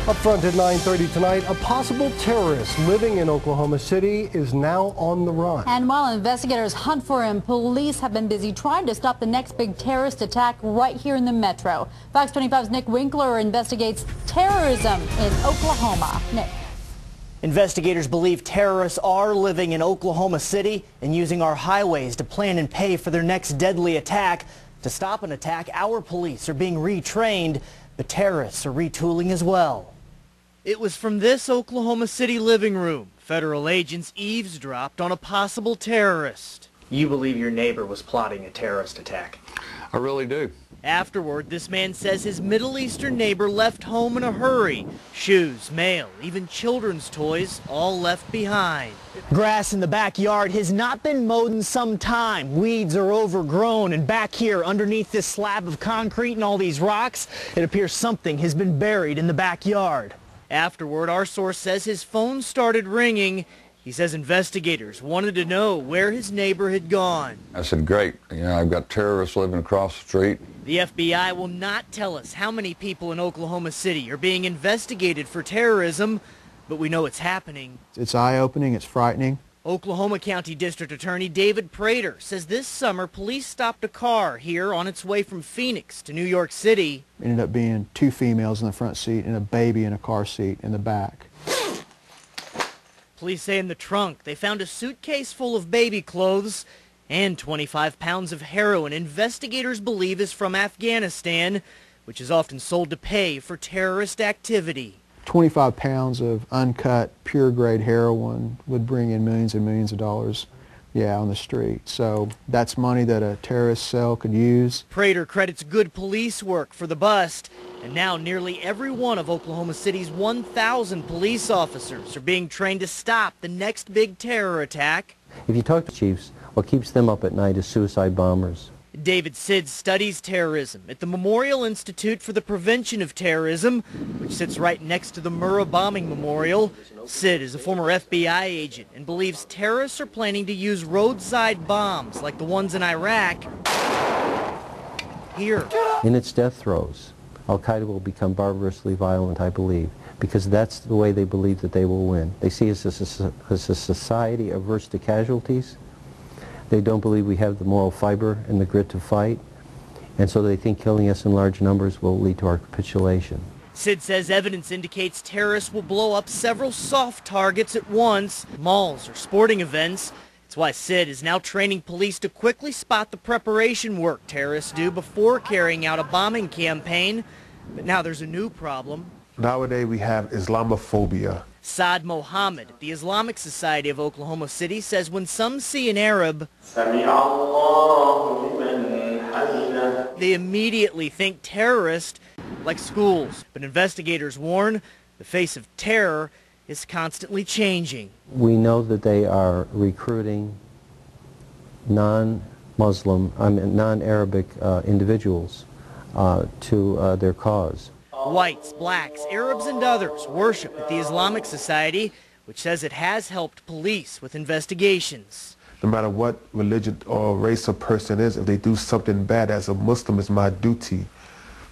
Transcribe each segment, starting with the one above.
Up front at 9:30 tonight, a possible terrorist living in Oklahoma City is now on the run. And while investigators hunt for him, police have been busy trying to stop the next big terrorist attack right here in the metro. Fox 25's Nick Winkler investigates terrorism in Oklahoma. Nick. Investigators believe terrorists are living in Oklahoma City and using our highways to plan and pay for their next deadly attack. To stop an attack, our police are being retrained, but terrorists are retooling as well. It was from this Oklahoma City living room federal agents eavesdropped on a possible terrorist. You believe your neighbor was plotting a terrorist attack? I really do. Afterward, this man says his Middle Eastern neighbor left home in a hurry. Shoes, mail, even children's toys, all left behind. Grass in the backyard has not been mowed in some time. Weeds are overgrown, and back here underneath this slab of concrete and all these rocks, it appears something has been buried in the backyard. Afterward, our source says his phone started ringing. He says investigators wanted to know where his neighbor had gone. I said, great. I've got terrorists living across the street. The FBI will not tell us how many people in Oklahoma City are being investigated for terrorism, but we know it's happening. It's eye-opening, it's frightening. Oklahoma County District Attorney David Prater says this summer police stopped a car here on its way from Phoenix to New York City. It ended up being 2 females in the front seat and a baby in a car seat in the back. Police say in the trunk they found a suitcase full of baby clothes and 25 pounds of heroin investigators believe is from Afghanistan, which is often sold to pay for terrorist activity. 25 pounds of uncut, pure-grade heroin would bring in millions and millions of dollars, on the street. So that's money that a terrorist cell could use. Prater credits good police work for the bust, and now nearly every one of Oklahoma City's 1,000 police officers are being trained to stop the next big terror attack. If you talk to chiefs, what keeps them up at night is suicide bombers. David Sid studies terrorism at the Memorial Institute for the Prevention of Terrorism, which sits right next to the Murrah Bombing Memorial. Sid is a former FBI agent and believes terrorists are planning to use roadside bombs like the ones in Iraq here. In its death throes, Al-Qaeda will become barbarously violent, I believe, because that's the way they believe that they will win. They see us as a society averse to casualties. They don't believe we have the moral fiber and the grit to fight, and so they think killing us in large numbers will lead to our capitulation. Sid says evidence indicates terrorists will blow up several soft targets at once, malls or sporting events. That's why Sid is now training police to quickly spot the preparation work terrorists do before carrying out a bombing campaign. But now there's a new problem. Nowadays we have Islamophobia. Saad Mohammed at the Islamic Society of Oklahoma City says when some see an Arab, they immediately think terrorist, like schools. But investigators warn the face of terror is constantly changing. We know that they are recruiting non-Arabic individuals to their cause. Whites, blacks, Arabs, and others worship at the Islamic Society, which says it has helped police with investigations. No matter what religion or race a person is, if they do something bad as a Muslim, it's my duty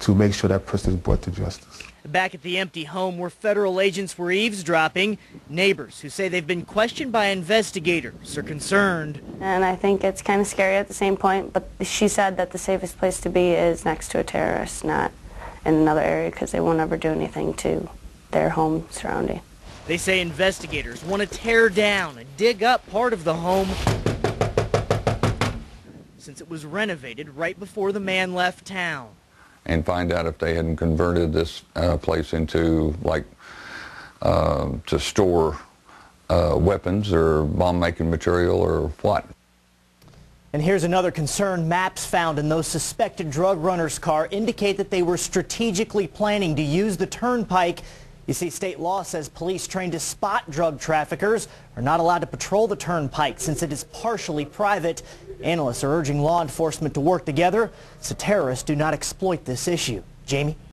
to make sure that person is brought to justice. Back at the empty home where federal agents were eavesdropping, neighbors who say they've been questioned by investigators are concerned. And I think it's kind of scary at the same point, but she said that the safest place to be is next to a terrorist, not in another area, because they won't ever do anything to their home surrounding. They say investigators want to tear down and dig up part of the home since it was renovated right before the man left town. And find out if they hadn't converted this place into, to store weapons or bomb-making material or what. And here's another concern. Maps found in those suspected drug runners' car indicate that they were strategically planning to use the turnpike. You see, state law says police trained to spot drug traffickers are not allowed to patrol the turnpike since it is partially private. Analysts are urging law enforcement to work together so terrorists do not exploit this issue. Jamie?